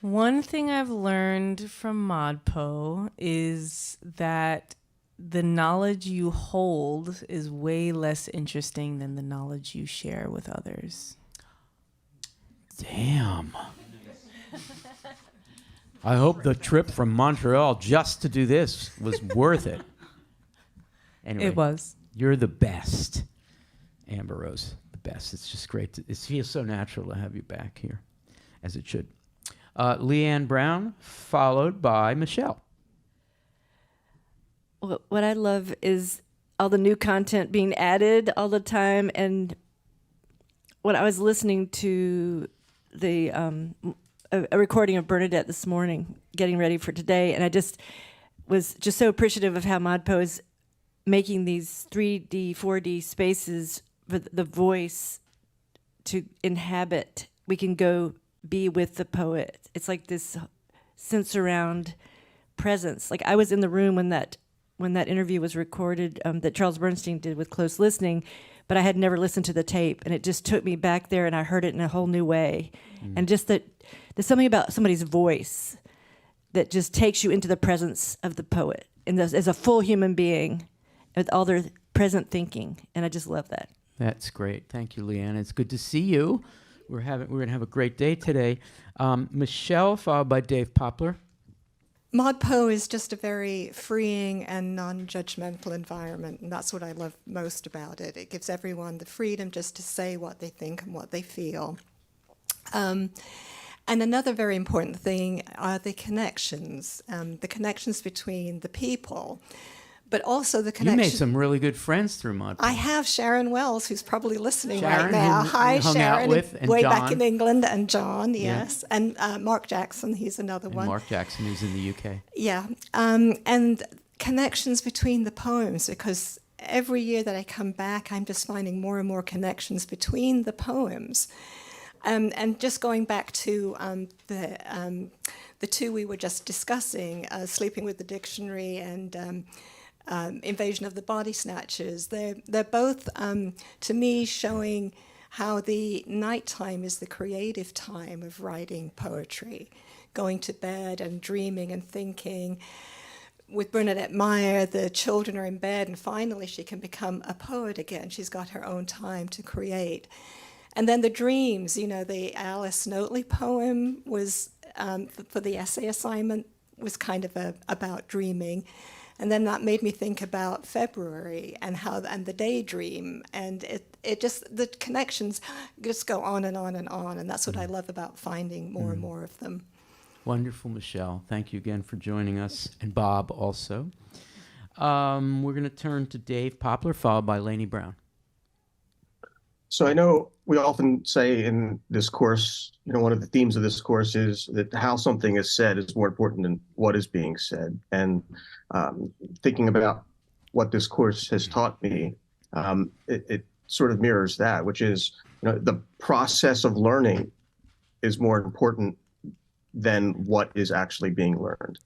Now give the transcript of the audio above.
One thing I've learned from ModPo is that the knowledge you hold is way less interesting than the knowledge you share with others. Damn. I hope the trip from Montreal just to do this was worth it. Anyway, It was. You're the best, Amber Rose. The best. It's just great. It feels so natural to have you back here, as it should. Leanne Brown, followed by Michelle. What I love is all the new content being added all the time. And when I was listening to the a recording of Bernadette this morning, getting ready for today, and I just was just so appreciative of how ModPo is making these 3D, 4D spaces for the voice to inhabit. We can go be with the poet. It's like this sense around presence. Like I was in the room when that interview was recorded that Charles Bernstein did with Close Listening, but I had never listened to the tape, and it just took me back there, and I heard it in a whole new way. And just that there's something about somebody's voice that just takes you into the presence of the poet and as a full human being with all their present thinking, and I just love that. That's great. Thank you, Leanne. It's good to see you. We're going to have a great day today. Michelle, followed by Dave Poplar. ModPo is just a very freeing and non-judgmental environment, and that's what I love most about it. It gives everyone the freedom just to say what they think and what they feel. And another very important thing are the connections between the people, but also the connection. You made some really good friends through ModPo. I have Sharon Wells, who's probably listening Sharon, right now. Hi, hung Sharon, out with, and way John. back in England, and John, yes, Yeah. and Mark Jackson, he's another And one. Mark Jackson, who's in the UK. Yeah, and connections between the poems, because every year that I come back, I'm just finding more and more connections between the poems. And just going back to the two we were just discussing, Sleeping with the Dictionary and Invasion of the Body Snatchers, they're both, to me, showing how the nighttime is the creative time of writing poetry, going to bed and dreaming and thinking. With Bernadette Meyer, the children are in bed, and finally she can become a poet again. She's got her own time to create. And then the dreams, the Alice Notley poem was, for the essay assignment, was kind of about dreaming. And then that made me think about February and the daydream. And it just, the connections just go on and on and on. And that's what I love about finding more and more of them. Wonderful, Michelle. Thank you again for joining us, and Bob also. We're going to turn to Dave Poplar, followed by Lainey Brown. So I know we often say in this course, one of the themes of this course is that how something is said is more important than what is being said. And thinking about what this course has taught me, it sort of mirrors that, which is, the process of learning is more important than what is actually being learned.